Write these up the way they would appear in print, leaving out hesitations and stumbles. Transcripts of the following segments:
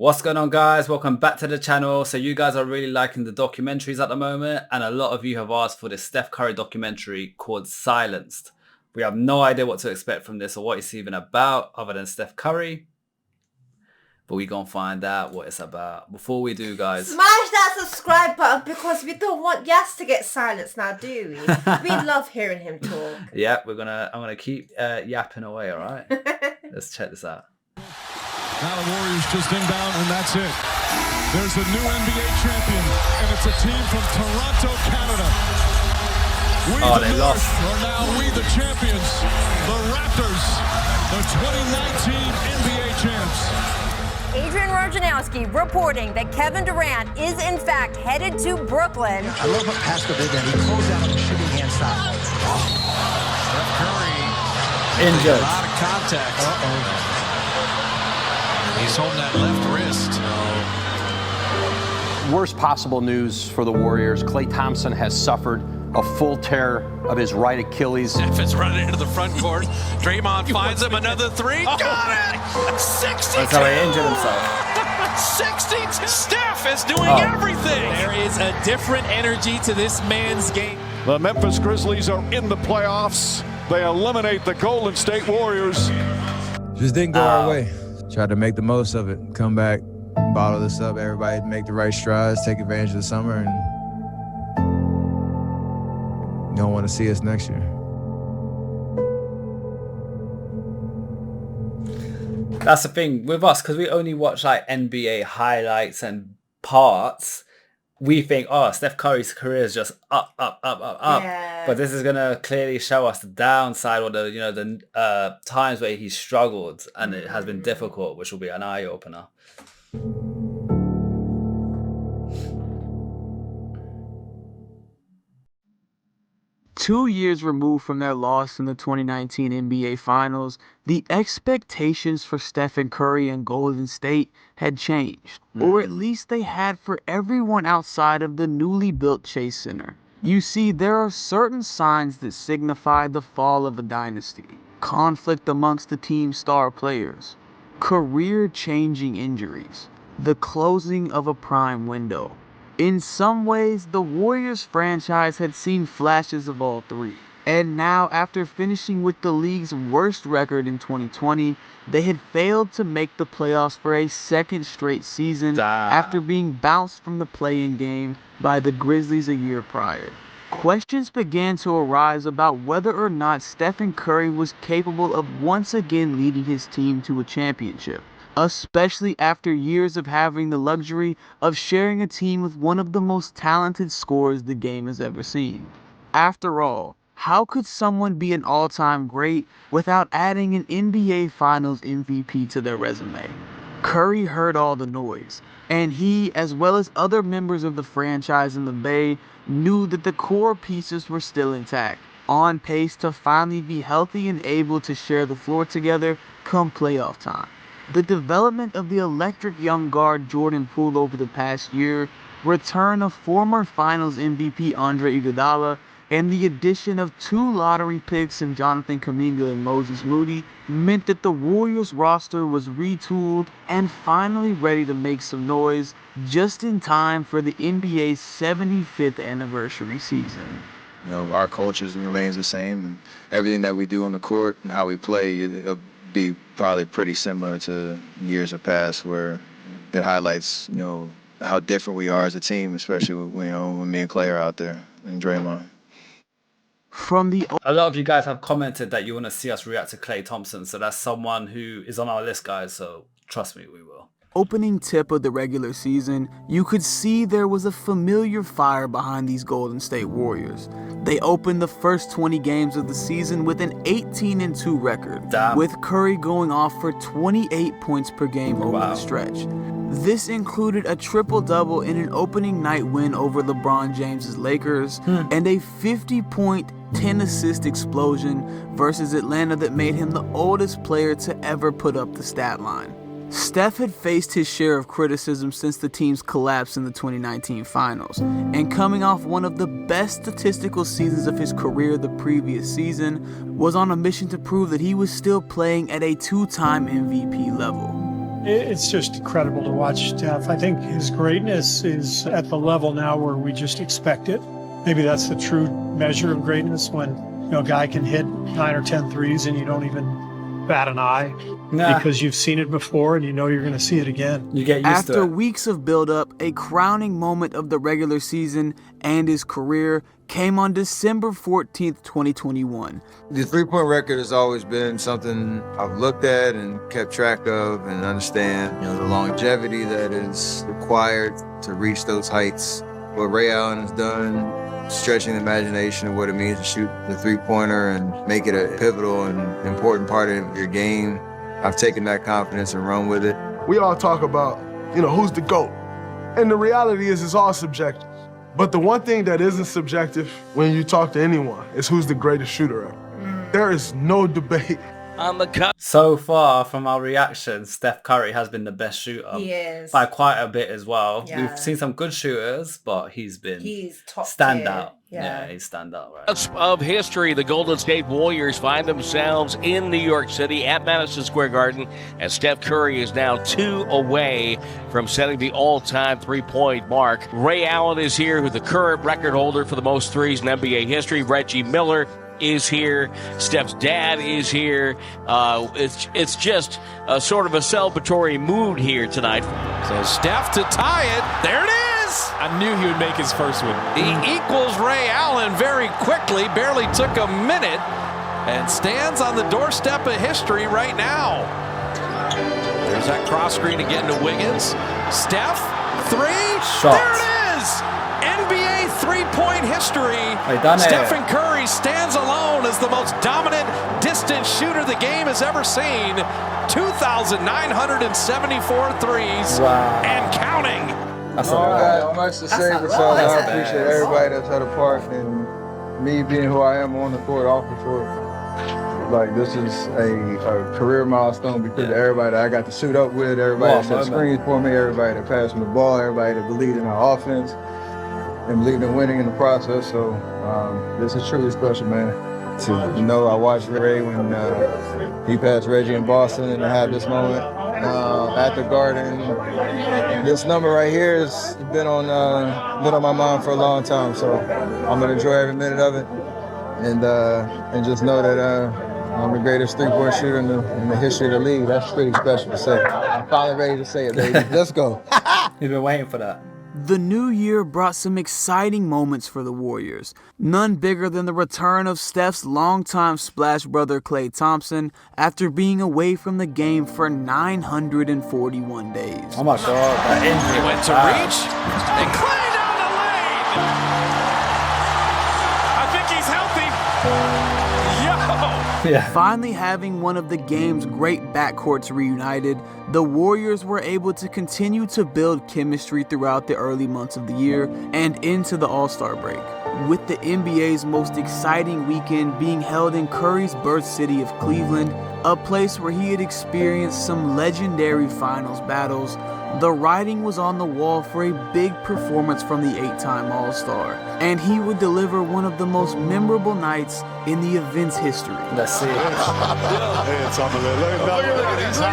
What's going on, guys? Welcome back to the channel. So you guys are really liking the documentaries at the moment, and a lot of you have asked for this Steph Curry documentary called Silenced. We have no idea what to expect from this or what it's even about other than Steph Curry, but we're gonna find out what it's about. Before we do, guys, smash that subscribe button because we don't want Yass to get silenced now, do we? We love hearing him talk. Yeah, I'm gonna keep yapping away. All right, let's check this out. Now the Warriors just inbound, and that's it. There's a new NBA champion, and it's a team from Toronto, Canada. We They lost. Are now we the champions, the Raptors, the 2019 NBA champs. Adrian Wojnarowski reporting that Kevin Durant is in fact headed to Brooklyn. I love what Pascal did then. He closed out on the shooting hand side. Steph Curry Injured. a lot of contact. He's holding that left wrist. Worst possible news for the Warriors. Klay Thompson has suffered a full tear of his right Achilles. Steph is running into the front court. Draymond finds him another three. Got it! 62! That's how he injured himself. 62! Steph is doing everything! There is a different energy to this man's game. The Memphis Grizzlies are in the playoffs. They eliminate the Golden State Warriors. Just didn't go our way. Tried to make the most of it. Come back, bottle this up. Everybody make the right strides, take advantage of the summer, and you don't want to see us next year. That's the thing with us, because we only watch like NBA highlights and parts. We think, oh, Steph Curry's career is just up. Yeah. But this is gonna clearly show us the downside, or the times where he struggled and it has been difficult, which will be an eye opener. 2 years removed from their loss in the 2019 NBA Finals, the expectations for Stephen Curry and Golden State had changed, or at least they had for everyone outside of the newly built Chase Center. You see, there are certain signs that signify the fall of a dynasty: conflict amongst the team's star players, career-changing injuries, the closing of a prime window. In some ways, the Warriors franchise had seen flashes of all three. And now, after finishing with the league's worst record in 2020, they had failed to make the playoffs for a second straight season after being bounced from the play-in game by the Grizzlies a year prior. Questions began to arise about whether or not Stephen Curry was capable of once again leading his team to a championship, especially after years of having the luxury of sharing a team with one of the most talented scorers the game has ever seen. After all, how could someone be an all-time great without adding an NBA Finals MVP to their resume? Curry heard all the noise, and he, as well as other members of the franchise in the Bay, knew that the core pieces were still intact, on pace to finally be healthy and able to share the floor together come playoff time. The development of the electric young guard Jordan Poole over the past year, return of former Finals MVP Andre Iguodala, and the addition of 2 lottery picks in Jonathan Kuminga and Moses Moody meant that the Warriors roster was retooled and finally ready to make some noise just in time for the NBA's 75th anniversary season. You know, our culture remains the same, and everything that we do on the court and how we play, it'll be probably pretty similar to years of past, where it highlights, how different we are as a team, especially when me and Klay are out there and Draymond. A lot of you guys have commented that you want to see us react to Klay Thompson, so that's someone who is on our list, guys, so trust me, we will. Opening tip of the regular season, you could see there was a familiar fire behind these Golden State Warriors. They opened the first 20 games of the season with an 18-2 record, with Curry going off for 28 points per game over the stretch. This included a triple-double in an opening night win over LeBron James's Lakers, and a 50-point, 10-assist explosion versus Atlanta that made him the oldest player to ever put up the stat line. Steph had faced his share of criticism since the team's collapse in the 2019 Finals, and coming off one of the best statistical seasons of his career the previous season, was on a mission to prove that he was still playing at a 2-time MVP level. It's just incredible to watch Steph. I think his greatness is at the level now where we just expect it. Maybe that's the true measure of greatness, when a guy can hit 9 or 10 threes and you don't even bat an eye because you've seen it before and you know you're going to see it again. You get used to it. After weeks of buildup, a crowning moment of the regular season and his career came on December 14th, 2021. The three-point record has always been something I've looked at and kept track of and understand, the longevity that is required to reach those heights. What Ray Allen has done, stretching the imagination of what it means to shoot the three-pointer and make it a pivotal and important part of your game. I've taken that confidence and run with it. We all talk about, who's the GOAT? And the reality is it's all subjective. But the one thing that isn't subjective when you talk to anyone is who's the greatest shooter ever. There is no debate. On the cut. So far from our reaction, Steph Curry has been the best shooter. He is. By quite a bit as well. Yeah. We've seen some good shooters, but he's top standout. tier. Yeah, he's standout, right? Of history, the Golden State Warriors find themselves in New York City at Madison Square Garden, as Steph Curry is now 2 away from setting the all-time three-point mark. Ray Allen is here, who's the current record holder for the most threes in NBA history. Reggie Miller is here. Steph's dad is here. It's just a sort of a celebratory mood here tonight. So Steph to tie it. There it is. I knew he would make his first one. He equals Ray Allen very quickly. Barely took a minute And stands on the doorstep of history right now. There's that cross screen again to Wiggins. Steph, three. Shot. There it is. NBA three-point history. Stephen Curry stands alone as the most dominant distance shooter the game has ever seen. 2,974 threes and counting. That's all much to say, but I appreciate everybody that's had a part in me being who I am on the court, off the court. Like, this is a career milestone because of everybody that I got to suit up with, everybody that set screens for me, everybody that passed me the ball, everybody that believed in our offense and believed in winning in the process. So this is truly special, man. I watched Ray when he passed Reggie in Boston, and I had this moment at the Garden. This number right here has been on my mind for a long time, so I'm gonna enjoy every minute of it, and just know that I'm the greatest three-point shooter in the history of the league. That's pretty special to say. I'm finally ready to say it, baby. Let's go. You've been waiting for that. The new year brought some exciting moments for the Warriors. None bigger than the return of Steph's longtime splash brother Klay Thompson after being away from the game for 941 days. Oh my God, that injury. He went to reach, and Klay down the lane. I think he's healthy. Finally having one of the game's great backcourts reunited, the Warriors were able to continue to build chemistry throughout the early months of the year and into the All-Star break, with the NBA's most exciting weekend being held in Curry's birth city of Cleveland, a place where he had experienced some legendary finals battles. The writing was on the wall for a big performance from the 8-time All-Star, and he would deliver one of the most memorable nights in the event's history. Let's see. It's unbelievable. Look at this. Oh, my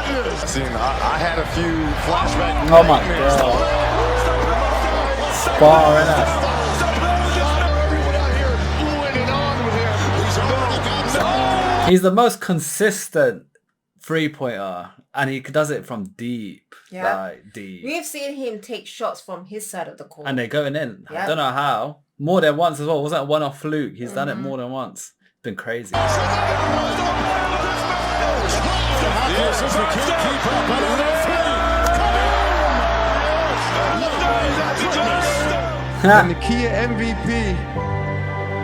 goodness. I had a few flashbacks. Oh, my God. Bar in us. He's the most consistent three-pointer, and he does it from deep. Yeah. Like, deep. We've seen him take shots from his side of the court. And they're going in. Yep. I don't know how. More than once as well. Wasn't a one-off fluke. He's done it more than once. It's been crazy. This is the key keep up and the Kia MVP,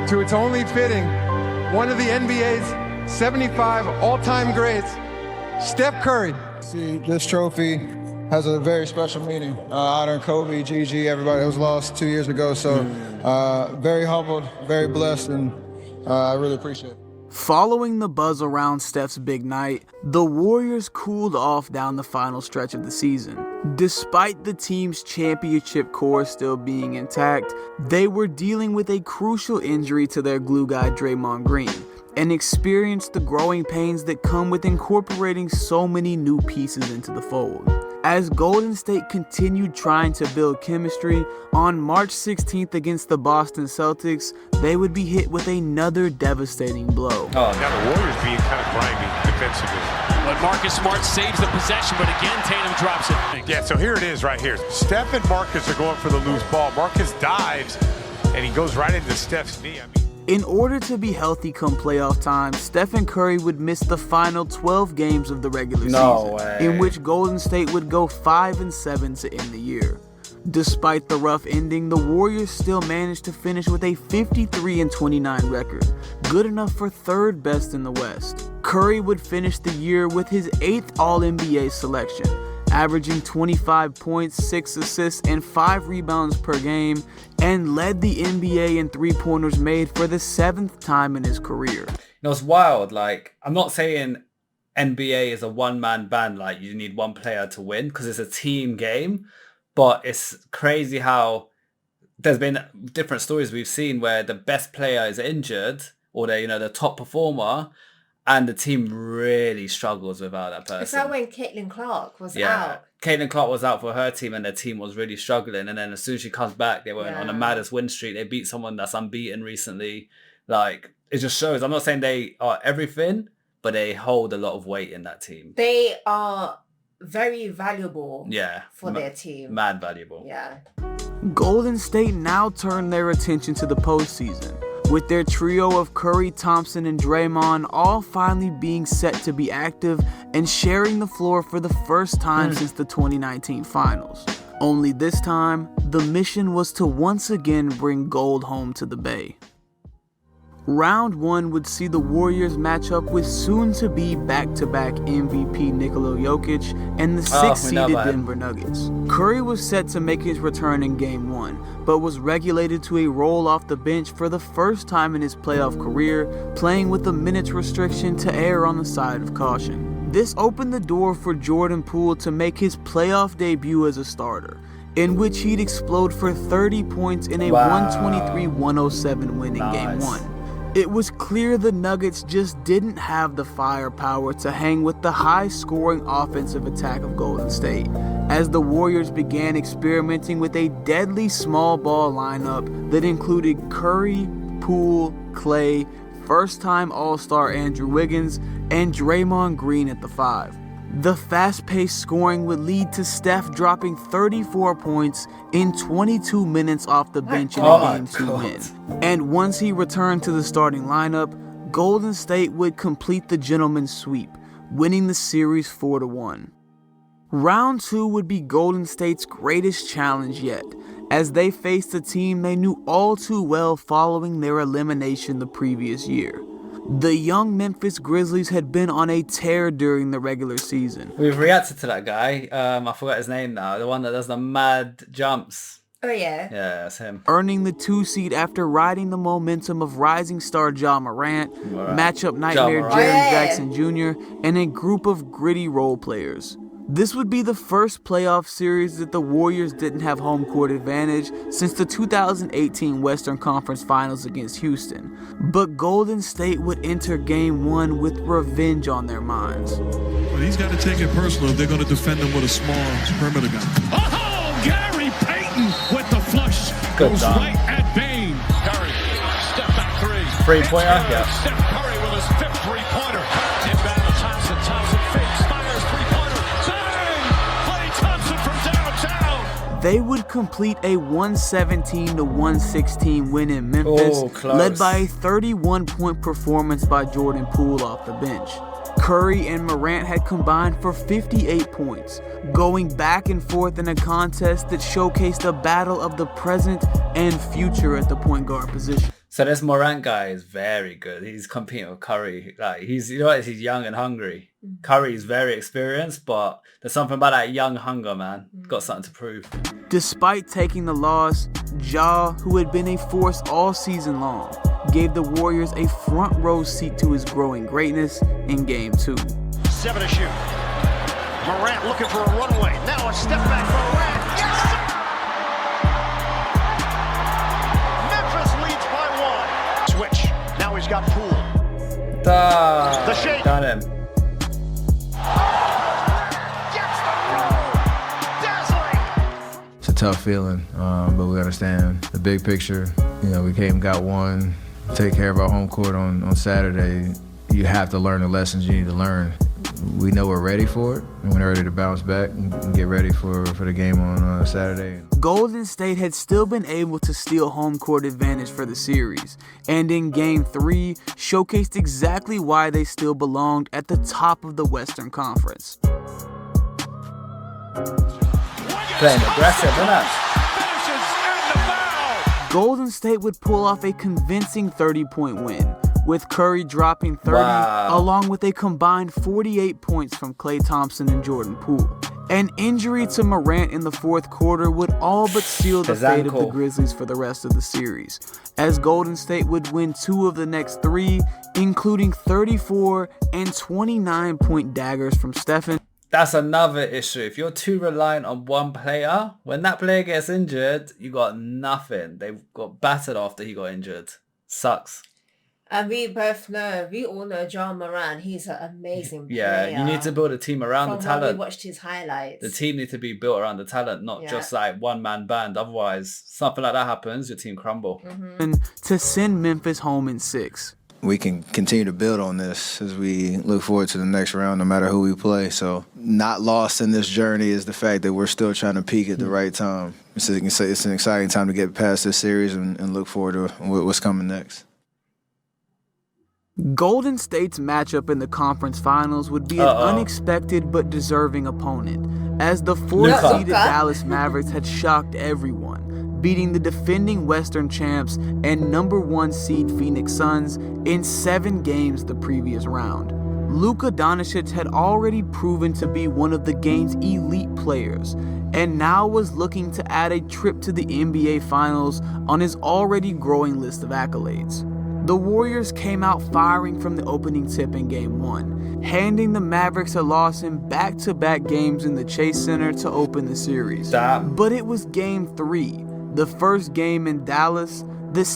to its only fitting, one of the NBA's 75 all-time greats, Steph Curry. See, this trophy has a very special meaning. Honoring Kobe, Gigi, everybody that was lost 2 years ago. So very humbled, very blessed, and I really appreciate it. Following the buzz around Steph's big night, the Warriors cooled off down the final stretch of the season. Despite the team's championship core still being intact, they were dealing with a crucial injury to their glue guy Draymond Green, and experienced the growing pains that come with incorporating so many new pieces into the fold. As Golden State continued trying to build chemistry, on March 16th against the Boston Celtics, they would be hit with another devastating blow. Now the Warriors being kind of grimy defensively. But Marcus Smart saves the possession, but again, Tatum drops it. Yeah, so here it is right here. Steph and Marcus are going for the loose ball. Marcus dives, and he goes right into Steph's knee. In order to be healthy come playoff time, Stephen Curry would miss the final 12 games of the regular season, in which Golden State would go 5-7 to end the year. Despite the rough ending, the Warriors still managed to finish with a 53-29 record, good enough for third best in the West. Curry would finish the year with his 8th All-NBA selection, averaging 25 points, 6 assists, and 5 rebounds per game, and led the NBA in three-pointers made for the 7th time in his career. You know, it's wild. Like, I'm not saying NBA is a one-man band, like you need one player to win, because it's a team game, but it's crazy how there's been different stories we've seen where the best player is injured, or they're, you know, the top performer, and the team really struggles without that person. It's like when Caitlin Clark was out. Caitlin Clark was out for her team and their team was really struggling. And then as soon as she comes back, they went on the maddest win streak. They beat someone that's unbeaten recently. Like, it just shows. I'm not saying they are everything, but they hold a lot of weight in that team. They are very valuable for their team. Mad valuable. Yeah. Golden State now turn their attention to the postseason, with their trio of Curry, Thompson, and Draymond all finally being set to be active and sharing the floor for the first time since the 2019 finals. Only this time, the mission was to once again bring gold home to the Bay. Round 1 would see the Warriors match up with soon-to-be back-to-back MVP Nikola Jokic and the 6th-seeded Denver Nuggets. Curry was set to make his return in Game 1, but was regulated to a role off the bench for the first time in his playoff career, playing with a minutes restriction to err on the side of caution. This opened the door for Jordan Poole to make his playoff debut as a starter, in which he'd explode for 30 points in a 123-107 win in Game 1. It was clear the Nuggets just didn't have the firepower to hang with the high-scoring offensive attack of Golden State, as the Warriors began experimenting with a deadly small ball lineup that included Curry, Poole, Klay, first-time All-Star Andrew Wiggins, and Draymond Green at the 5. The fast-paced scoring would lead to Steph dropping 34 points in 22 minutes off the bench in a Game 2 win. And once he returned to the starting lineup, Golden State would complete the gentleman's sweep, winning the series 4-1. Round 2 would be Golden State's greatest challenge yet, as they faced a team they knew all too well following their elimination the previous year. The young Memphis Grizzlies had been on a tear during the regular season. We've reacted to that guy. I forgot his name now. The one that does the mad jumps. Oh, yeah. Yeah, that's him. Earning the 2 seed after riding the momentum of rising star Ja Morant, matchup nightmare Jaren Jackson Jr., and a group of gritty role players. This would be the first playoff series that the Warriors didn't have home court advantage since the 2018 Western Conference Finals against Houston. But Golden State would enter Game 1 with revenge on their minds. Well, he's got to take it personal if they're going to defend him with a small perimeter guy. Oh, Gary Payton with the flush. Goes right at Bane. Curry, step back 3. Three-pointer, yeah. Steph Curry with his 5th three-pointer. Inbound to Thompson. Thompson fakes, fires three-pointer. Bang! Klay Thompson from downtown. They would complete a 117-116 win in Memphis, led by a 31-point performance by Jordan Poole off the bench. Curry and Morant had combined for 58 points, going back and forth in a contest that showcased a battle of the present and future at the point guard position. So this Morant guy is very good. He's competing with Curry. Like he's young and hungry. Curry is very experienced, but there's something about that young hunger, man. Got something to prove. Despite taking the loss, Ja, who had been a force all season long, gave the Warriors a front row seat to his growing greatness in Game 2. 7 to shoot. Morant looking for a runway. Now a step back for Morant. Yes! Memphis leads by 1. Switch. Now he's got Poole. The shake. Got him. It's a tough feeling, but we understand the big picture. You know, we came, got one, take care of our home court on Saturday. You have to learn the lessons you need to learn. We know we're ready for it, and we're ready to bounce back and get ready for the game on Saturday. Golden State had still been able to steal home court advantage for the series, and in Game 3, showcased exactly why they still belonged at the top of the Western Conference. Playing aggressive, isn't it? Golden State would pull off a convincing 30-point win, with Curry dropping 30, along with a combined 48 points from Klay Thompson and Jordan Poole. An injury to Morant in the fourth quarter would all but seal the fate of the Grizzlies for the rest of the series, as Golden State would win 2 of the next 3, including 34 and 29-point daggers from Stephen. That's another issue. If you're too reliant on one player, when that player gets injured, you got nothing. They got battered after he got injured. Sucks. And we all know John Moran. He's an amazing player. Yeah, you need to build a team around the talent. We watched his highlights. The team needs to be built around the talent, not just like one-man band. Otherwise, something like that happens, your team crumble. And to send Memphis home in 6. We can continue to build on this as we look forward to the next round, no matter who we play. So not lost in this journey is the fact that we're still trying to peak at the right time. It's an exciting time to get past this series and look forward to what's coming next. Golden State's matchup in the conference finals would be an unexpected but deserving opponent, as the 4th-seeded Dallas Mavericks had shocked everyone, beating the defending Western champs and number 1 seed Phoenix Suns in 7 games the previous round. Luka Doncic had already proven to be one of the game's elite players, and now was looking to add a trip to the NBA Finals on his already growing list of accolades. The Warriors came out firing from the opening tip in Game 1, handing the Mavericks a loss in back-to-back games in the Chase Center to open the series. But it was Game 3, the first game in Dallas, the